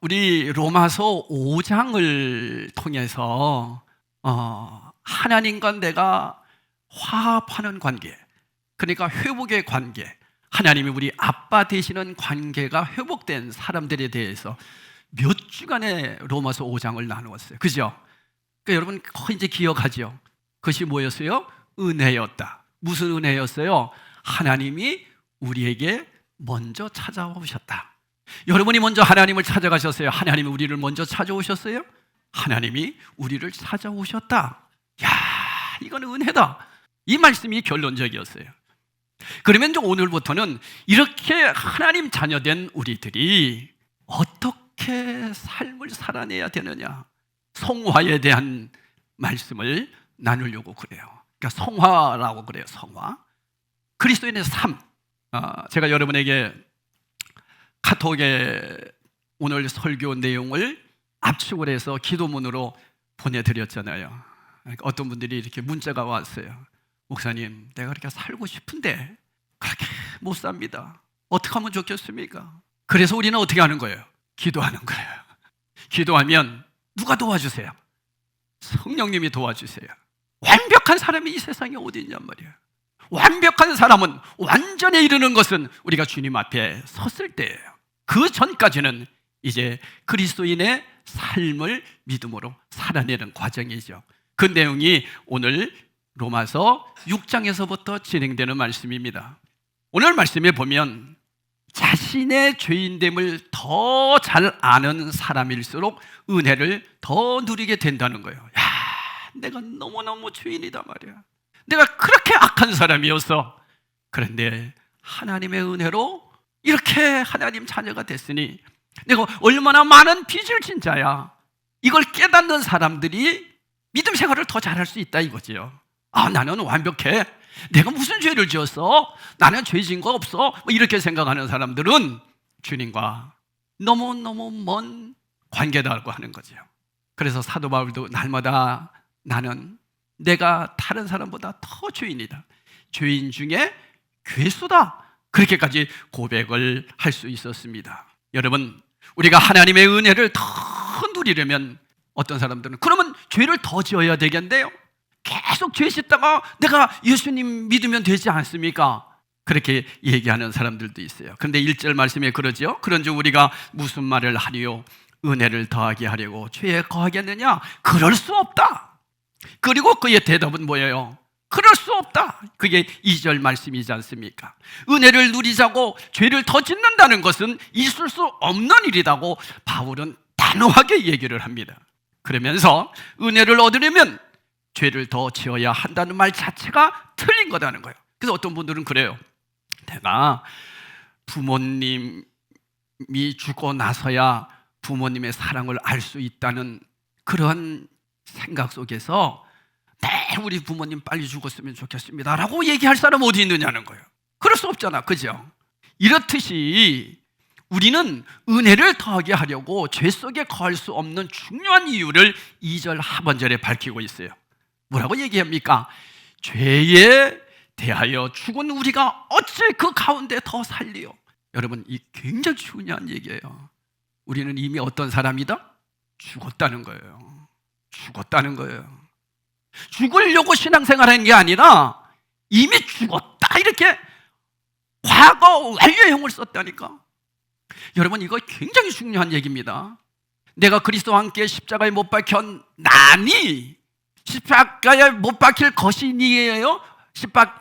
우리 로마서 5장을 통해서 하나님과 내가 화합하는 관계, 그러니까 회복의 관계, 하나님이 우리 아빠 되시는 관계가 회복된 사람들에 대해서 몇 주간의 로마서 5장을 나누었어요. 그죠? 그러니까 여러분 거의 이제 기억하죠? 그것이 뭐였어요? 은혜였다. 무슨 은혜였어요? 하나님이 우리에게 먼저 찾아오셨다. 여러분이 먼저 하나님을 찾아가셨어요? 하나님이 우리를 먼저 찾아오셨어요? 하나님이 우리를 찾아오셨다. 야, 이건 은혜다. 이 말씀이 결론적이었어요. 그러면 오늘부터는 이렇게 하나님 자녀된 우리들이 어떻게 삶을 살아내야 되느냐, 성화에 대한 말씀을 나누려고 그래요. 그러니까 성화라고 그래요. 성화. 그리스도인의 삶. 제가 여러분에게 카톡에 오늘 설교 내용을 압축을 해서 기도문으로 보내드렸잖아요. 그러니까 어떤 분들이 이렇게 문자가 왔어요. 목사님, 내가 그렇게 살고 싶은데 그렇게 못 삽니다. 어떻게 하면 좋겠습니까? 그래서 우리는 어떻게 하는 거예요? 기도하는 거예요. 기도하면 누가 도와주세요? 성령님이 도와주세요. 완벽한 사람이 이 세상에 어디 있냔 말이에요. 완벽한 사람은 완전에 이르는 것은 우리가 주님 앞에 섰을 때예요. 그 전까지는 이제 그리스도인의 삶을 믿음으로 살아내는 과정이죠. 그 내용이 오늘 로마서 6장에서부터 진행되는 말씀입니다. 오늘 말씀에 보면 자신의 죄인됨을 더 잘 아는 사람일수록 은혜를 더 누리게 된다는 거예요. 야, 내가 너무너무 죄인이다 말이야. 내가 그렇게 악한 사람이었어. 그런데 하나님의 은혜로 이렇게 하나님 자녀가 됐으니 내가 얼마나 많은 빚을 진 자야. 이걸 깨닫는 사람들이 믿음 생활을 더 잘할 수 있다 이거지요. 나는 완벽해. 내가 무슨 죄를 지었어? 나는 죄 지은 거 없어. 뭐 이렇게 생각하는 사람들은 주님과 너무너무 먼 관계다라고 하는 거죠. 그래서 사도 바울도 날마다 나는 내가 다른 사람보다 더 죄인이다. 죄인 중에 괴수다. 그렇게까지 고백을 할 수 있었습니다. 여러분, 우리가 하나님의 은혜를 더 누리려면 어떤 사람들은 그러면 죄를 더 지어야 되겠는데요? 계속 죄 짓다가 내가 예수님 믿으면 되지 않습니까? 그렇게 얘기하는 사람들도 있어요. 그런데 1절 말씀에 그러죠. 그런즉 우리가 무슨 말을 하리요? 은혜를 더하게 하려고 죄에 거하겠느냐? 그럴 수 없다. 그리고 그의 대답은 뭐예요? 그럴 수 없다. 그게 2절 말씀이지 않습니까? 은혜를 누리자고 죄를 더 짓는다는 것은 있을 수 없는 일이라고 바울은 단호하게 얘기를 합니다. 그러면서 은혜를 얻으려면 죄를 더 지어야 한다는 말 자체가 틀린 거라는 거예요. 그래서 어떤 분들은 그래요. 내가 부모님이 죽고 나서야 부모님의 사랑을 알 수 있다는 그런 생각 속에서 우리 부모님 빨리 죽었으면 좋겠습니다 라고 얘기할 사람 어디 있느냐는 거예요. 그럴 수 없잖아, 그죠? 이렇듯이 우리는 은혜를 더하게 하려고 죄 속에 거할 수 없는 중요한 이유를 2절 하반절에 밝히고 있어요. 뭐라고 얘기합니까? 죄에 대하여 죽은 우리가 어찌 그 가운데 더 살리요? 여러분, 이 굉장히 중요한 얘기예요. 우리는 이미 어떤 사람이다? 죽었다는 거예요. 죽었다는 거예요. 죽으려고 신앙생활하는 게 아니라 이미 죽었다 이렇게 과거 완료형을 썼다니까. 여러분, 이거 굉장히 중요한 얘기입니다. 내가 그리스도와 함께 십자가에 못 박혀 나니 십자가에 못 박힐 것이니에요?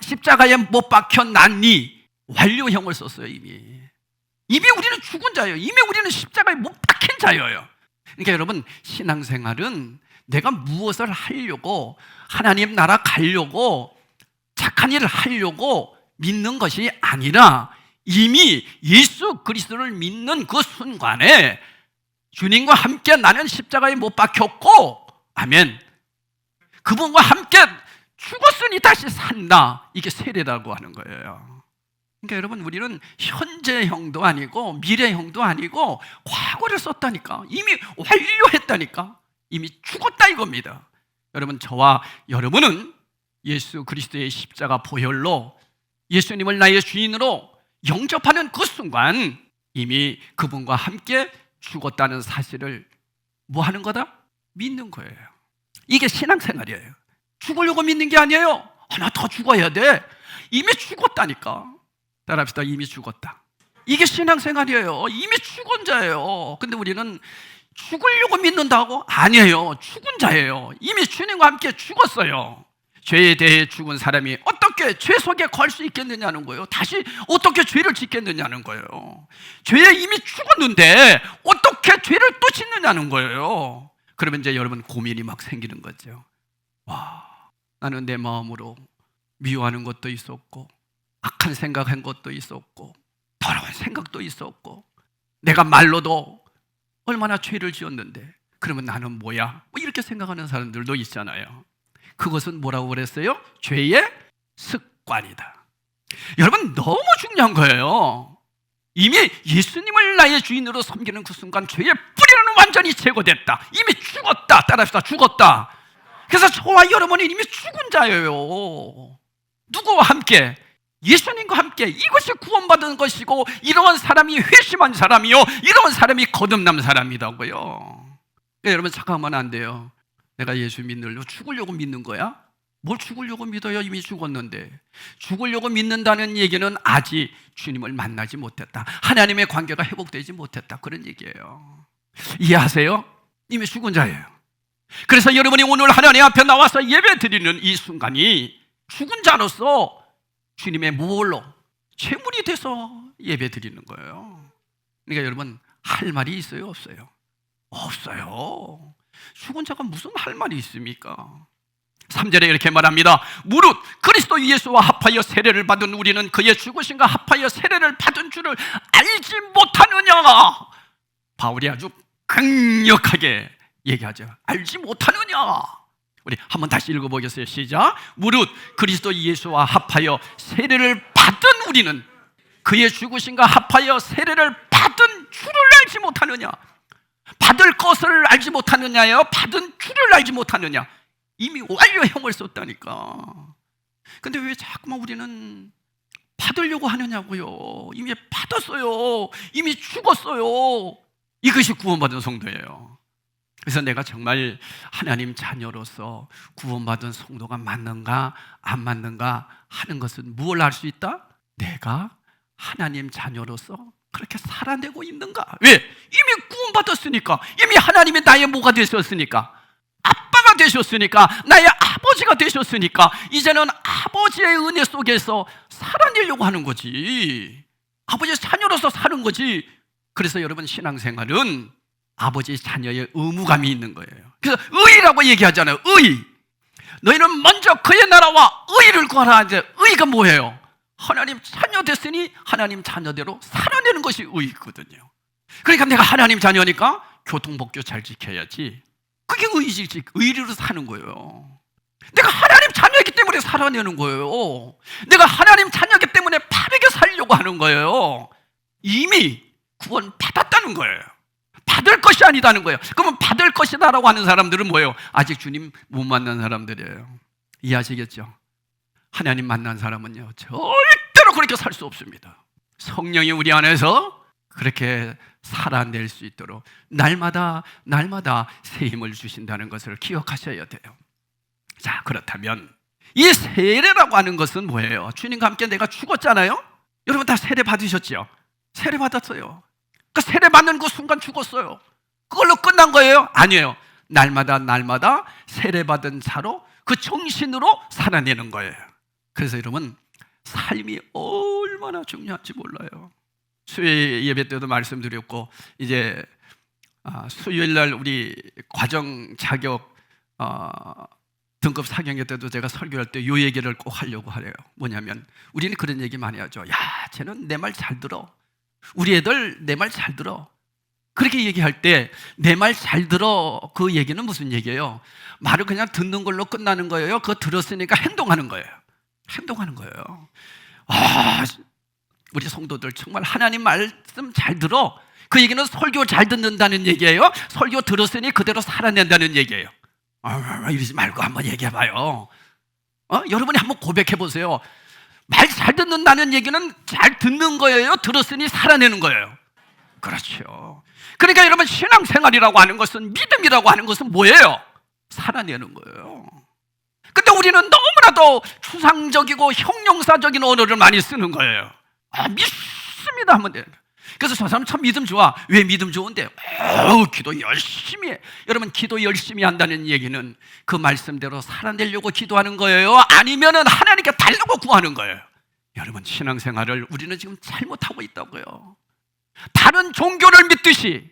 십자가에 못 박혀 나니 완료형을 썼어요. 이미 우리는 죽은 자예요. 이미 우리는 십자가에 못 박힌 자예요. 그러니까 여러분, 신앙생활은 내가 무엇을 하려고, 하나님 나라 가려고, 착한 일을 하려고 믿는 것이 아니라 이미 예수 그리스도를 믿는 그 순간에 주님과 함께 나는 십자가에 못 박혔고, 아멘, 그분과 함께 죽었으니 다시 산다. 이게 세례라고 하는 거예요. 그러니까 여러분, 우리는 현재형도 아니고 미래형도 아니고 과거를 썼다니까. 이미 완료했다니까. 이미 죽었다 이겁니다. 여러분, 저와 여러분은 예수 그리스도의 십자가 보혈로 예수님을 나의 주인으로 영접하는 그 순간 이미 그분과 함께 죽었다는 사실을 뭐 하는 거다? 믿는 거예요. 이게 신앙생활이에요. 죽으려고 믿는 게 아니에요. 나 더 죽어야 돼. 이미 죽었다니까. 따라합시다. 이미 죽었다. 이게 신앙생활이에요. 이미 죽은 자예요. 근데 우리는 죽으려고 믿는다고? 아니에요. 죽은 자예요. 이미 주님과 함께 죽었어요. 죄에 대해 죽은 사람이 어떻게 죄 속에 걸 수 있겠느냐는 거예요. 다시 어떻게 죄를 짓겠느냐는 거예요. 죄에 이미 죽었는데 어떻게 죄를 또 짓느냐는 거예요. 그러면 이제 여러분 고민이 막 생기는 거죠. 와, 나는 내 마음으로 미워하는 것도 있었고, 악한 생각한 것도 있었고, 더러운 생각도 있었고, 내가 말로도 얼마나 죄를 지었는데, 그러면 나는 뭐야? 뭐 이렇게 생각하는 사람들도 있잖아요. 그것은 뭐라고 그랬어요? 죄의 습관이다. 여러분, 너무 중요한 거예요. 이미 예수님을 나의 주인으로 섬기는 그 순간 죄의 뿌리는 완전히 제거됐다. 이미 죽었다. 따라합시다. 죽었다. 그래서 저와 여러분이 이미 죽은 자예요. 누구와 함께? 예수님과 함께. 이것이 구원받은 것이고, 이러한 사람이 회심한 사람이요, 이러한 사람이 거듭난 사람이라고요. 그러니까 여러분 착각하면 안 돼요. 내가 예수 믿으려고 죽으려고 믿는 거야? 뭘 죽으려고 믿어요? 이미 죽었는데. 죽으려고 믿는다는 얘기는 아직 주님을 만나지 못했다, 하나님의 관계가 회복되지 못했다, 그런 얘기예요. 이해하세요? 이미 죽은 자예요. 그래서 여러분이 오늘 하나님 앞에 나와서 예배 드리는 이 순간이 죽은 자로서 주님의 무홀로 제물이 돼서 예배 드리는 거예요. 그러니까 여러분 할 말이 있어요? 없어요? 없어요. 죽은 자가 무슨 할 말이 있습니까? 3절에 이렇게 말합니다. 무릇 그리스도 예수와 합하여 세례를 받은 우리는 그의 죽으심과 합하여 세례를 받은 줄을 알지 못하느냐. 바울이 아주 강력하게 얘기하죠. 알지 못하느냐. 우리 한번 다시 읽어보겠어요. 시작. 무릇 그리스도 예수와 합하여 세례를 받은 우리는 그의 죽으심과 합하여 세례를 받은 줄을 알지 못하느냐. 받을 것을 알지 못하느냐요? 받은 줄을 알지 못하느냐. 이미 완료형을 썼다니까. 근데 왜 자꾸만 우리는 받으려고 하느냐고요. 이미 받았어요. 이미 죽었어요. 이것이 구원받은 성도예요. 그래서 내가 정말 하나님 자녀로서 구원받은 성도가 맞는가 안 맞는가 하는 것은 무엇을 알 수 있다? 내가 하나님 자녀로서 그렇게 살아내고 있는가? 왜? 이미 구원받았으니까. 이미 하나님이 나의 뭐가 되셨으니까. 아빠가 되셨으니까. 나의 아버지가 되셨으니까. 이제는 아버지의 은혜 속에서 살아내려고 하는 거지. 아버지의 자녀로서 사는 거지. 그래서 여러분 신앙생활은 아버지 자녀의 의무감이 있는 거예요. 그래서 의라고 얘기하잖아요. 의. 너희는 먼저 그의 나라와 의를 구하라. 이제 의가 뭐예요? 하나님 자녀 됐으니 하나님 자녀대로 살아내는 것이 의거든요. 그러니까 내가 하나님 자녀니까 교통법규 잘 지켜야지. 그게 의지, 의리로 사는 거예요. 내가 하나님 자녀이기 때문에 살아내는 거예요. 내가 하나님 자녀이기 때문에 바르게 살려고 하는 거예요. 이미 구원 받았다는 거예요. 받을 것이 아니다는 거예요. 그러면 받을 것이다라고 하는 사람들은 뭐예요? 아직 주님 못 만난 사람들이에요. 이해하시겠죠? 하나님 만난 사람은요 절대로 그렇게 살 수 없습니다. 성령이 우리 안에서 그렇게 살아낼 수 있도록 날마다 새 힘을 주신다는 것을 기억하셔야 돼요. 자, 그렇다면 이 세례라고 하는 것은 뭐예요? 주님과 함께 내가 죽었잖아요. 여러분 다 세례 받으셨죠? 세례 받았어요. 그 세례 받는 그 순간 죽었어요. 그걸로 끝난 거예요? 아니에요. 날마다 세례 받은 자로 그 정신으로 살아내는 거예요. 그래서 여러분 삶이 얼마나 중요한지 몰라요. 수요일 예배 때도 말씀드렸고, 이제 수요일 날 우리 과정 자격 등급 4경기 때도 제가 설교할 때 이 얘기를 꼭 하려고 하래요. 뭐냐면 우리는 그런 얘기 많이 하죠. 야, 쟤는 내 말 잘 들어. 우리 애들 내 말 잘 들어. 그렇게 얘기할 때 내 말 잘 들어, 그 얘기는 무슨 얘기예요? 말을 그냥 듣는 걸로 끝나는 거예요? 그거 들었으니까 행동하는 거예요. 행동하는 거예요. 우리 성도들 정말 하나님 말씀 잘 들어. 그 얘기는 설교 잘 듣는다는 얘기예요? 설교 들었으니 그대로 살아낸다는 얘기예요. 이러지 말고 한번 얘기해봐요. 여러분이 한번 고백해보세요. 말 잘 듣는다는 얘기는 잘 듣는 거예요? 들었으니 살아내는 거예요? 그렇죠. 그러니까 여러분, 신앙생활이라고 하는 것은, 믿음이라고 하는 것은 뭐예요? 살아내는 거예요. 근데 우리는 너무나도 추상적이고 형용사적인 언어를 많이 쓰는 거예요. 믿습니다 하면 돼요. 그래서 저 사람 참 믿음 좋아. 왜 믿음 좋은데? 기도 열심히 해. 여러분, 기도 열심히 한다는 얘기는 그 말씀대로 살아내려고 기도하는 거예요? 아니면은 하나님께 달라고 구하는 거예요? 여러분, 신앙생활을 우리는 지금 잘못하고 있다고요. 다른 종교를 믿듯이,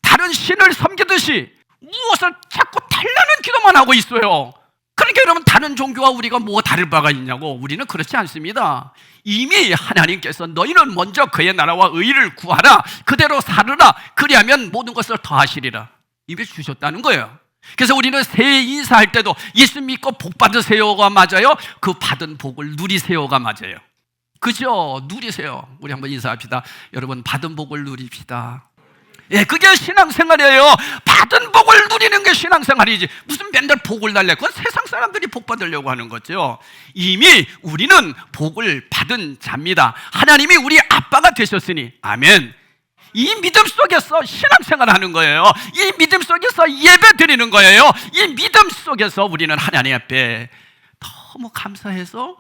다른 신을 섬기듯이 무엇을 자꾸 달라는 기도만 하고 있어요. 그러니까 여러분, 다른 종교와 우리가 뭐 다를 바가 있냐고. 우리는 그렇지 않습니다. 이미 하나님께서 너희는 먼저 그의 나라와 의를 구하라, 그대로 살으라, 그리하면 모든 것을 더하시리라 이미 주셨다는 거예요. 그래서 우리는 새해 인사할 때도 예수 믿고 복 받으세요가 맞아요? 그 받은 복을 누리세요가 맞아요. 그죠? 누리세요. 우리 한번 인사합시다. 여러분, 받은 복을 누립시다. 예, 그게 신앙생활이에요. 받은 복을 누리는 게 신앙생활이지. 무슨 맨날 복을 달래? 그건 세상 사람들이 복 받으려고 하는 거죠. 이미 우리는 복을 받은 자입니다. 하나님이 우리 아빠가 되셨으니, 아멘. 이 믿음 속에서 신앙생활 하는 거예요. 이 믿음 속에서 예배 드리는 거예요. 이 믿음 속에서 우리는 하나님 앞에 너무 감사해서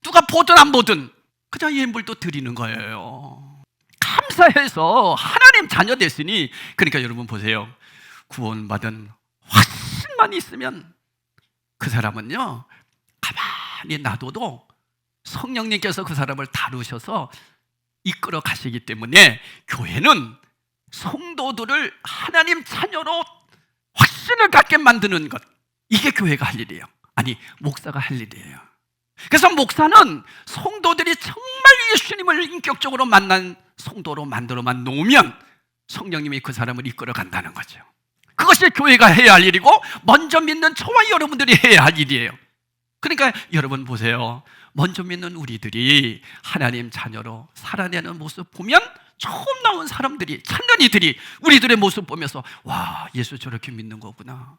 누가 보든 안 보든 그냥 예물도 드리는 거예요. 감사해서 하나님 자녀 됐으니. 그러니까 여러분 보세요. 구원받은 확신만 있으면 그 사람은요, 가만히 놔둬도 성령님께서 그 사람을 다루셔서 이끌어 가시기 때문에 교회는 성도들을 하나님 자녀로 확신을 갖게 만드는 것, 이게 교회가 할 일이에요. 아니, 목사가 할 일이에요. 그래서 목사는 성도들이 정말 예수님을 인격적으로 만난 성도로 만들어만 놓으면 성령님이 그 사람을 이끌어 간다는 거죠. 그것이 교회가 해야 할 일이고, 먼저 믿는 저와 여러분들이 해야 할 일이에요. 그러니까 여러분 보세요. 먼저 믿는 우리들이 하나님 자녀로 살아내는 모습 보면 처음 나온 사람들이, 찾는 이들이 우리들의 모습 보면서, 와, 예수 저렇게 믿는 거구나,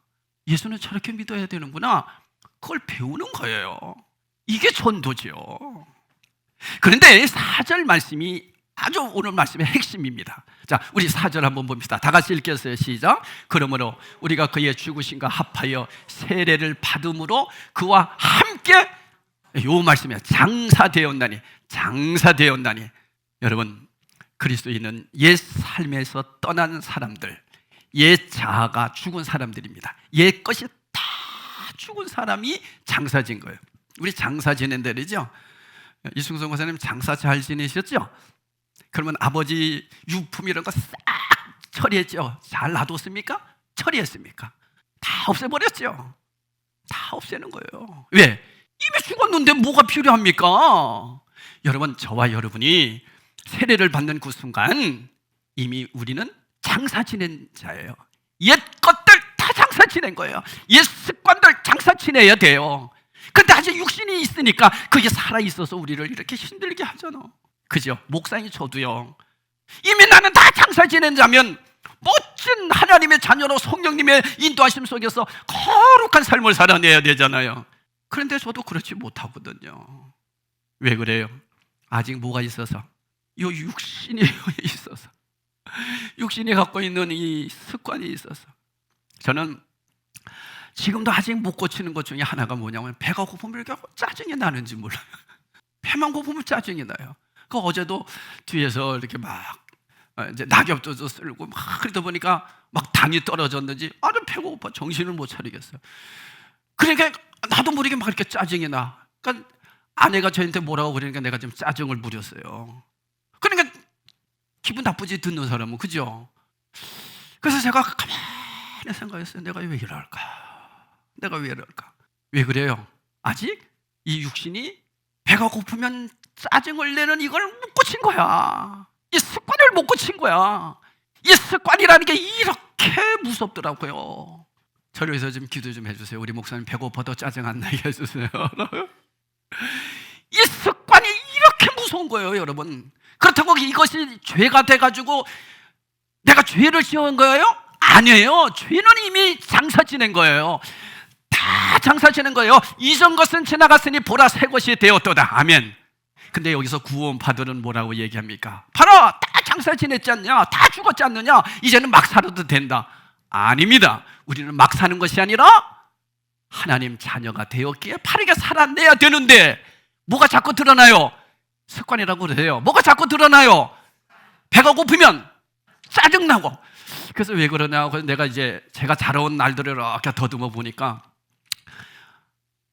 예수는 저렇게 믿어야 되는구나, 그걸 배우는 거예요. 이게 전도죠. 그런데 4절 말씀이 아주 오늘 말씀의 핵심입니다. 자, 우리 4절 한번 봅시다. 다 같이 읽겠어요. 시작. 그러므로 우리가 그의 죽으심과 합하여 세례를 받음으로 그와 함께, 요 말씀이야, 장사되었나니. 장사되었나니. 여러분, 그리스도인은 옛 삶에서 떠난 사람들, 옛 자아가 죽은 사람들입니다. 옛 것이 다 죽은 사람이 장사진 거예요. 우리 장사 지낸 데이죠. 이승성 목사님 장사 잘 지내셨죠? 그러면 아버지 유품 이런 거 싹 처리했죠? 잘 놔뒀습니까? 처리했습니까? 다 없애버렸죠? 다 없애는 거예요. 왜? 이미 죽었는데 뭐가 필요합니까? 여러분, 저와 여러분이 세례를 받는 그 순간 이미 우리는 장사 지낸 자예요. 옛 것들 다 장사 지낸 거예요. 옛 습관들 장사 지내야 돼요. 근데 아직 육신이 있으니까 그게 살아있어서 우리를 이렇게 힘들게 하잖아. 그죠? 목사님 저도요. 이미 나는 다 장사 지낸 자면 멋진 하나님의 자녀로 성령님의 인도하심 속에서 거룩한 삶을 살아내야 되잖아요. 그런데 저도 그렇지 못하거든요. 왜 그래요? 아직 뭐가 있어서? 요 육신이 있어서, 육신이 갖고 있는 이 습관이 있어서. 저는 지금도 아직 못 고치는 것 중에 하나가 뭐냐면, 배가 고프면 이렇게 짜증이 나는지 몰라요. 배만 고프면 짜증이 나요. 그 어제도 뒤에서 이렇게 막 이제 낙엽도 쓸고 막 그러다 보니까 막 당이 떨어졌는지 아주 배고파 정신을 못 차리겠어요. 그러니까 나도 모르게 막 이렇게 짜증이 나. 그러니까 아내가 저한테 뭐라고 그러니까 내가 좀 짜증을 부렸어요. 그러니까 기분 나쁘지, 듣는 사람은. 그죠? 그래서 제가 가만히 생각했어요. 내가 왜 이럴까? 내가 왜 이럴까? 왜 그래요? 아직 이 육신이 배가 고프면 짜증을 내는 이걸 못 고친 거야. 이 습관을 못 고친 거야. 이 습관이라는 게 이렇게 무섭더라고요. 저를 위해서 좀 기도 좀 해주세요. 우리 목사님 배고파도 짜증 안 나게 해주세요. 이 습관이 이렇게 무서운 거예요, 여러분. 그렇다고 이것이 죄가 돼가지고 내가 죄를 지은 거예요? 아니에요. 죄는 이미 장사 지낸 거예요. 다 장사 지낸 거예요. 이전 것은 지나갔으니 보라 새 것이 되었도다. 아멘. 근데 여기서 구원 받으는 뭐라고 얘기합니까? 바로 딱 장사 지냈지 않냐? 다 죽었지 않느냐? 이제는 막 살아도 된다. 아닙니다. 우리는 막 사는 것이 아니라 하나님 자녀가 되었기에 바르게 살아내야 되는데 뭐가 자꾸 드러나요? 습관이라고 그래요. 뭐가 자꾸 드러나요? 배가 고프면 짜증나고. 그래서 왜 그러냐? 그래서 내가 이제 제가 자라온 날들을 이렇게 더듬어 보니까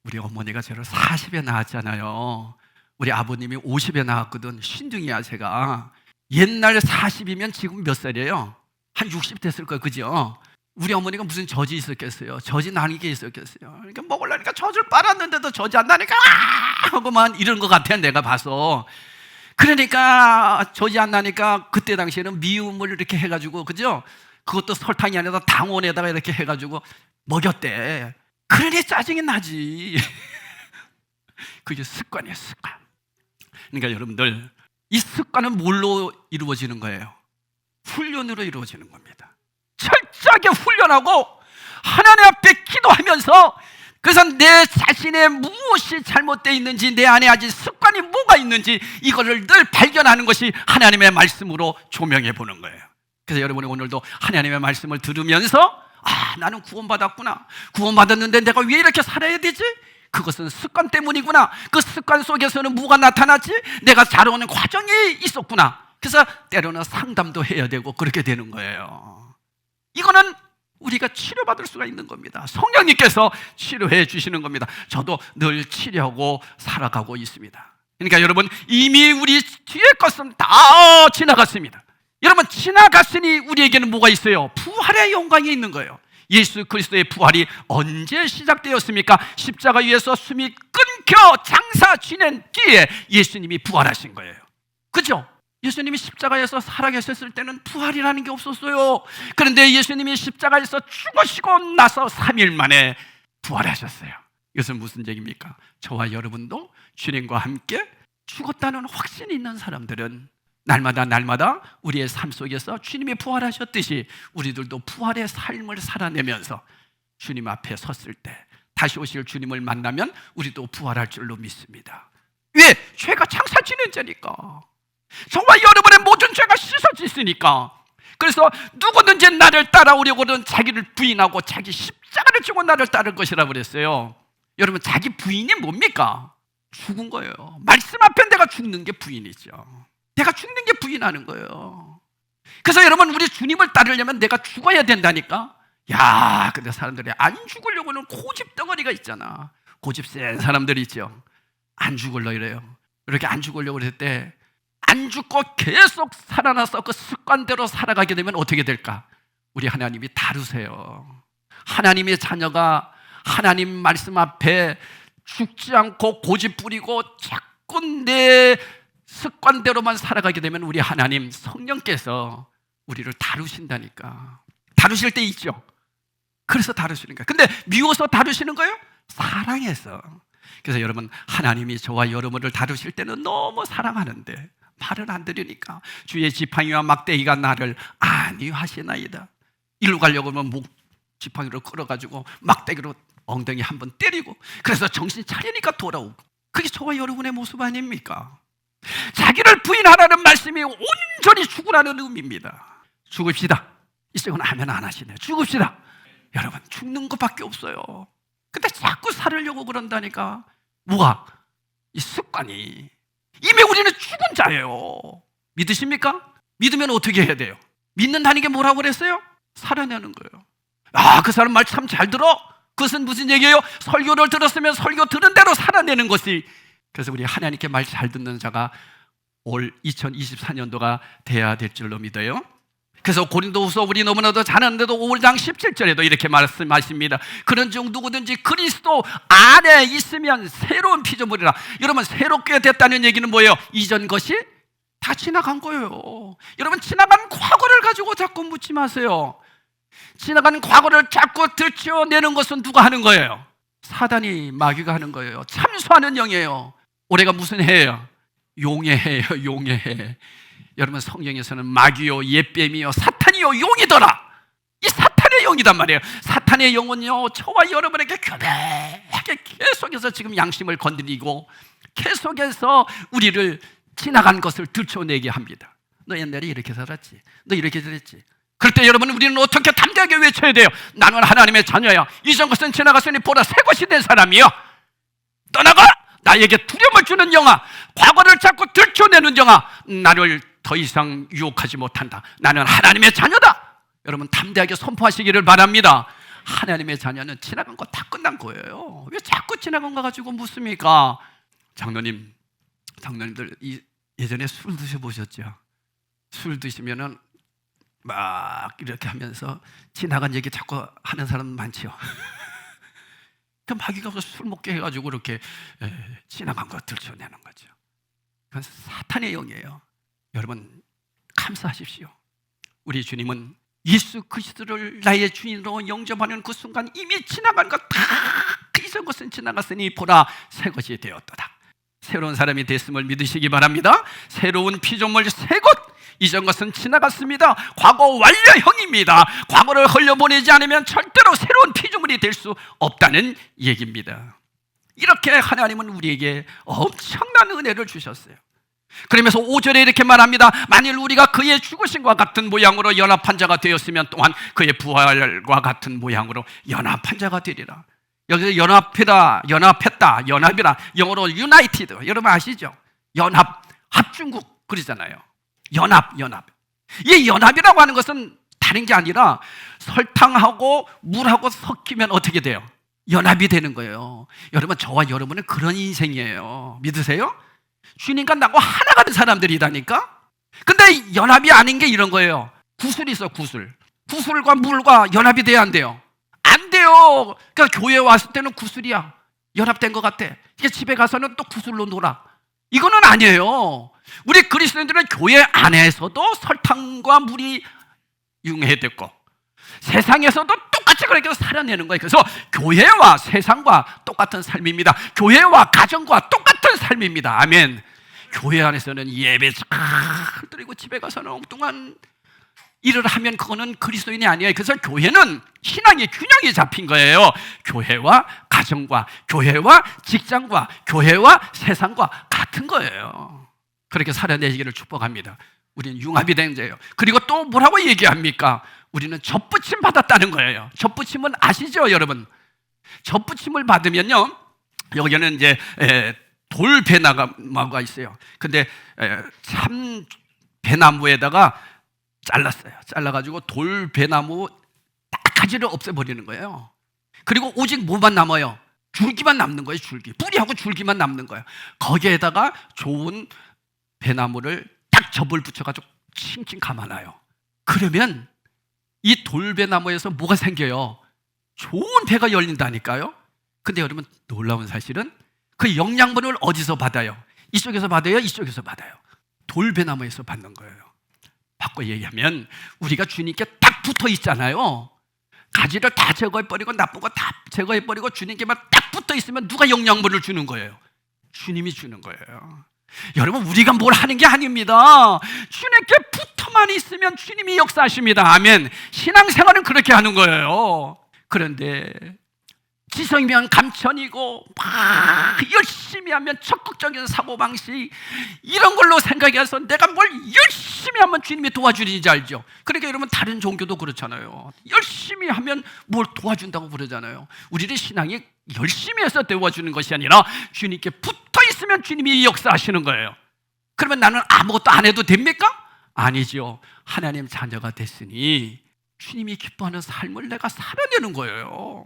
우리 어머니가 저를 40에 낳았잖아요. 우리 아버님이 50에 낳았거든. 신중이야 제가. 옛날 40이면 지금 몇 살이에요? 한 60 됐을 거예요. 그죠? 우리 어머니가 무슨 젖이 있었겠어요? 젖이 나는 게 있었겠어요? 그러니까 먹으려니까 젖을 빨았는데도 젖이 안 나니까 하고만 이런 것 같아 내가 봐서. 그러니까 젖이 안 나니까 그때 당시에는 미움을 이렇게 해가지고, 그죠? 그것도 설탕이 아니라 당원에다가 이렇게 해가지고 먹였대. 그러니 짜증이 나지. 그게 습관이에요, 습관. 그러니까 여러분들, 이 습관은 뭘로 이루어지는 거예요? 훈련으로 이루어지는 겁니다. 철저하게 훈련하고 하나님 앞에 기도하면서, 그래서 내 자신의 무엇이 잘못되어 있는지, 내 안에 아직 습관이 뭐가 있는지 이거를 늘 발견하는 것이 하나님의 말씀으로 조명해 보는 거예요. 그래서 여러분이 오늘도 하나님의 말씀을 들으면서 나는 구원받았구나. 구원받았는데 내가 왜 이렇게 살아야 되지? 그것은 습관 때문이구나. 그 습관 속에서는 뭐가 나타났지? 내가 자라오는 과정이 있었구나. 그래서 때로는 상담도 해야 되고 그렇게 되는 거예요. 이거는 우리가 치료받을 수가 있는 겁니다. 성령님께서 치료해 주시는 겁니다. 저도 늘 치료하고 살아가고 있습니다. 그러니까 여러분, 이미 우리 뒤에 것은 다 지나갔습니다. 여러분, 지나갔으니 우리에게는 뭐가 있어요? 부활의 영광이 있는 거예요. 예수 그리스도의 부활이 언제 시작되었습니까? 십자가 위에서 숨이 끊겨 장사 지낸 뒤에 예수님이 부활하신 거예요. 그죠? 예수님이 십자가에서 살아계셨을 때는 부활이라는 게 없었어요. 그런데 예수님이 십자가에서 죽으시고 나서 3일 만에 부활하셨어요. 이것은 무슨 얘기입니까? 저와 여러분도 주님과 함께 죽었다는 확신이 있는 사람들은 날마다 우리의 삶 속에서 주님이 부활하셨듯이 우리들도 부활의 삶을 살아내면서 주님 앞에 섰을 때, 다시 오실 주님을 만나면 우리도 부활할 줄로 믿습니다. 왜? 죄가 장사 지낸 자니까. 저와 여러분의 모든 죄가 씻어졌으니까. 그래서 누구든지 나를 따라오려고는 자기를 부인하고 자기 십자가를 지고 나를 따를 것이라고 그랬어요. 여러분, 자기 부인이 뭡니까? 죽은 거예요. 말씀 앞에 내가 죽는 게 부인이죠. 내가 죽는 게 부인하는 거예요. 그래서 여러분, 우리 주님을 따르려면 내가 죽어야 된다니까. 야, 근데 사람들이 안 죽으려고는 고집 덩어리가 있잖아. 고집 센 사람들이 있죠. 안 죽으려 이래요. 이렇게 안 죽으려고 그랬을 때 안 죽고 계속 살아나서 그 습관대로 살아가게 되면 어떻게 될까? 우리 하나님이 다루세요. 하나님의 자녀가 하나님 말씀 앞에 죽지 않고 고집 부리고 자꾸 내 습관대로만 살아가게 되면 우리 하나님 성령께서 우리를 다루신다니까. 다루실 때 있죠. 그래서 다루시는 거예요. 근데 미워서 다루시는 거예요? 사랑해서. 그래서 여러분, 하나님이 저와 여러분을 다루실 때는 너무 사랑하는데 말을 안 들으니까 주의 지팡이와 막대기가 나를 안위하시나이다. 일로 가려고 하면 목 지팡이로 끌어가지고 막대기로 엉덩이 한번 때리고, 그래서 정신 차리니까 돌아오고. 그게 저와 여러분의 모습 아닙니까? 자기를 부인하라는 말씀이 온전히 죽으라는 의미입니다. 죽읍시다. 이쪽은 아멘 안 하시네요. 죽읍시다. 여러분, 죽는 것밖에 없어요. 근데 자꾸 살으려고 그런다니까. 뭐가? 이 습관이. 이미 우리는 죽은 자예요. 믿으십니까? 믿으면 어떻게 해야 돼요? 믿는다는 게 뭐라고 그랬어요? 살아내는 거예요. 그 사람 말 참 잘 들어. 그것은 무슨 얘기예요? 설교를 들었으면 설교 들은 대로 살아내는 것이. 그래서 우리 하나님께 말 잘 듣는 자가 올 2024년도가 돼야 될 줄로 믿어요. 그래서 고린도후서 우리 너무나도 잘 아는데도 5장 17절에도 이렇게 말씀하십니다. 그런즉 누구든지 그리스도 안에 있으면 새로운 피조물이라. 여러분, 새롭게 됐다는 얘기는 뭐예요? 이전 것이 다 지나간 거예요. 여러분, 지나간 과거를 가지고 자꾸 묻지 마세요. 지나간 과거를 자꾸 들춰내는 것은 누가 하는 거예요? 사단이, 마귀가 하는 거예요. 참수하는 영이에요. 올해가 무슨 해예요? 용의 해예요. 용의 해. 여러분, 성경에서는 마귀요 옛뱀이요 사탄이요 용이더라. 이 사탄의 영이단 말이에요. 사탄의 영은요, 저와 여러분에게 교배하게 계속해서 지금 양심을 건드리고 계속해서 우리를 지나간 것을 들춰내게 합니다. 너 옛날에 이렇게 살았지, 너 이렇게 살았지. 그럴 때 여러분, 우리는 어떻게 담대하게 외쳐야 돼요? 나는 하나님의 자녀야. 이전 것은 지나갔으니 보라 새 것이 된 사람이여. 떠나가! 나에게 두려움을 주는 영아, 과거를 자꾸 들춰내는 영아, 나를 더 이상 유혹하지 못한다. 나는 하나님의 자녀다. 여러분, 담대하게 선포하시기를 바랍니다. 하나님의 자녀는 지나간 거 다 끝난 거예요. 왜 자꾸 지나간 거 가지고 묻습니까? 장로님들 예전에 술 드셔보셨죠? 술 드시면은 막 이렇게 하면서 지나간 얘기 자꾸 하는 사람 많지요. 그 마귀가 술 먹게 해가지고 이렇게 지나간 거 들춰내는 거죠. 그건 사탄의 영이에요. 여러분, 감사하십시오. 우리 주님은 예수 그리스도를 나의 주인으로 영접하는 그 순간 이미 지나간 것 다 이전 것은 지나갔으니 보라 새 것이 되었도다. 새로운 사람이 됐음을 믿으시기 바랍니다. 새로운 피조물 새 것, 이전 것은 지나갔습니다. 과거 완료형입니다. 과거를 흘려보내지 않으면 절대로 새로운 피조물이 될 수 없다는 얘기입니다. 이렇게 하나님은 우리에게 엄청난 은혜를 주셨어요. 그러면서 5절에 이렇게 말합니다. 만일 우리가 그의 죽으심과 같은 모양으로 연합한 자가 되었으면 또한 그의 부활과 같은 모양으로 연합한 자가 되리라. 여기서 연합했다, 연합이라, 영어로 united, 여러분 아시죠? 연합, 합중국 그러잖아요. 연합. 이 연합이라고 하는 것은 다른 게 아니라 설탕하고 물하고 섞이면 어떻게 돼요? 연합이 되는 거예요. 여러분, 저와 여러분은 그런 인생이에요. 믿으세요? 주님과 나하고 하나가 된 사람들이다니까? 근데 연합이 아닌 게 이런 거예요. 구슬이 있어, 구슬. 구슬과 물과 연합이 돼야 안 돼요? 안 돼요. 그러니까 교회 왔을 때는 구슬이야. 연합된 것 같아. 이게 집에 가서는 또 구슬로 놀아. 이거는 아니에요. 우리 그리스도인들은 교회 안에서도 설탕과 물이 융해됐고 세상에서도 똑같이 그렇게 살아내는 거예요. 그래서 교회와 세상과 똑같은 삶입니다. 교회와 가정과 똑같은 삶입니다. 아멘. 교회 안에서는 예배 잘 드리고 집에 가서는 엉뚱한 일을 하면 그거는 그리스도인이 아니에요. 그래서 교회는 신앙의 균형이 잡힌 거예요. 교회와 가정과 교회와 직장과 교회와 세상과 같은 거예요. 그렇게 살아내기를 축복합니다. 우리는 융합이 된 자예요. 그리고 또 뭐라고 얘기합니까? 우리는 접붙임 받았다는 거예요. 접붙임은 아시죠, 여러분? 접붙임을 받으면요, 여기는 이제 돌배나무가 있어요. 근데 참 배나무에다가 잘라가지고 돌배나무 딱 가지를 없애버리는 거예요. 그리고 오직 뭐만 남아요? 줄기만 남는 거예요. 줄기. 뿌리하고 줄기만 남는 거예요. 거기에다가 좋은 배나무를 딱 접을 붙여가지고 칭칭 감아놔요. 그러면 이 돌배나무에서 뭐가 생겨요? 좋은 배가 열린다니까요. 근데 여러분, 놀라운 사실은 그 영양분을 어디서 받아요? 이쪽에서 받아요? 이쪽에서 받아요? 돌배나무에서 받는 거예요. 바꿔 얘기하면 우리가 주님께 딱 붙어 있잖아요. 가지를 다 제거해버리고 나쁜 거 다 제거해버리고 주님께만 딱 붙어 있으면 누가 영양분을 주는 거예요? 주님이 주는 거예요. 여러분, 우리가 뭘 하는 게 아닙니다. 주님께 붙어만 있으면 주님이 역사하십니다. 아멘. 신앙생활은 그렇게 하는 거예요. 그런데 지성이면 감천이고 막 열심히 하면 적극적인 사고방식 이런 걸로 생각해서 내가 뭘 열심히 하면 주님이 도와주는지 알죠? 그러니까 여러분, 다른 종교도 그렇잖아요. 열심히 하면 뭘 도와준다고 그러잖아요. 우리의 신앙이 열심히 해서 도와주는 것이 아니라 주님께 붙어 있으면 주님이 역사하시는 거예요. 그러면 나는 아무것도 안 해도 됩니까? 아니죠. 하나님 자녀가 됐으니 주님이 기뻐하는 삶을 내가 살아내는 거예요.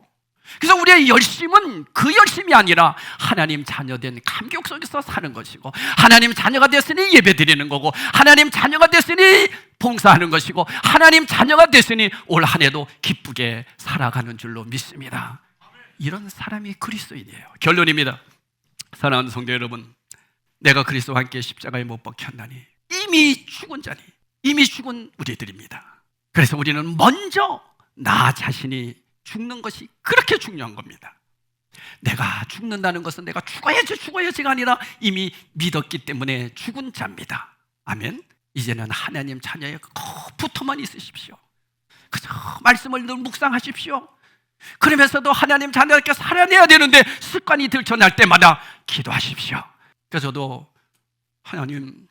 그래서 우리의 열심은 그 열심이 아니라 하나님 자녀된 감격 속에서 사는 것이고, 하나님 자녀가 됐으니 예배 드리는 거고, 하나님 자녀가 됐으니 봉사하는 것이고, 하나님 자녀가 됐으니 올 한 해도 기쁘게 살아가는 줄로 믿습니다. 이런 사람이 그리스도인이에요. 결론입니다. 사랑하는 성도 여러분, 내가 그리스도와 함께 십자가에 못 박혔나니 이미 죽은 자니, 이미 죽은 우리들입니다. 그래서 우리는 먼저 나 자신이 죽는 것이 그렇게 중요한 겁니다. 내가 죽는다는 것은 내가 죽어야지가 아니라 이미 믿었기 때문에 죽은 자입니다. 아멘. 이제는 하나님 자녀에 붙어만 있으십시오. 그저 말씀을 늘 묵상하십시오. 그러면서도 하나님 자녀께 살아내야 되는데 습관이 들쳐날 때마다 기도하십시오. 그래서 저도 하나님,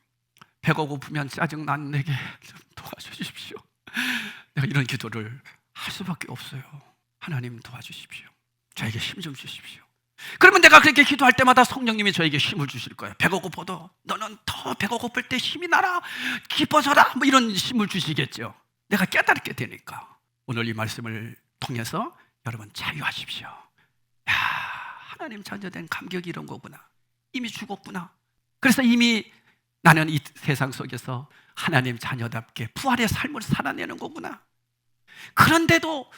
배가 고프면 짜증난 내게 좀 도와주십시오. 내가 이런 기도를 할 수밖에 없어요. 하나님 도와주십시오. 저에게 힘 좀 주십시오. 그러면 내가 그렇게 기도할 때마다 성령님이 저에게 힘을 주실 거예요. 배가 고파도 너는 더 배가 고플 때 힘이 나라, 기뻐져라, 뭐 이런 힘을 주시겠죠. 내가 깨닫게 되니까. 오늘 이 말씀을 통해서 여러분 자유하십시오. 야, 하나님 자녀된 감격이 이런 거구나. 이미 죽었구나. 그래서 이미 나는 이 세상 속에서 하나님 자녀답게 부활의 삶을 살아내는 거구나. 그런데도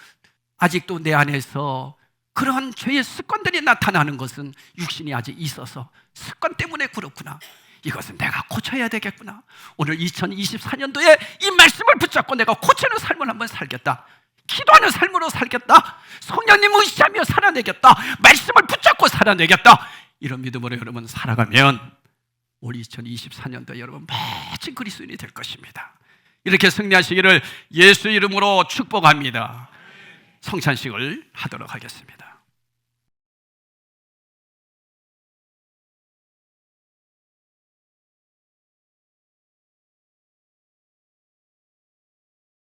아직도 내 안에서 그러한 죄의 습관들이 나타나는 것은 육신이 아직 있어서 습관 때문에 그렇구나. 이것은 내가 고쳐야 되겠구나. 오늘 2024년도에 이 말씀을 붙잡고 내가 고치는 삶을 한번 살겠다. 기도하는 삶으로 살겠다. 성령님 의지하며 살아내겠다. 말씀을 붙잡고 살아내겠다. 이런 믿음으로 여러분 살아가면 올 2024년도 여러분 멋진 그리스도인이 될 것입니다. 이렇게 승리하시기를 예수 이름으로 축복합니다. 성찬식을 하도록 하겠습니다.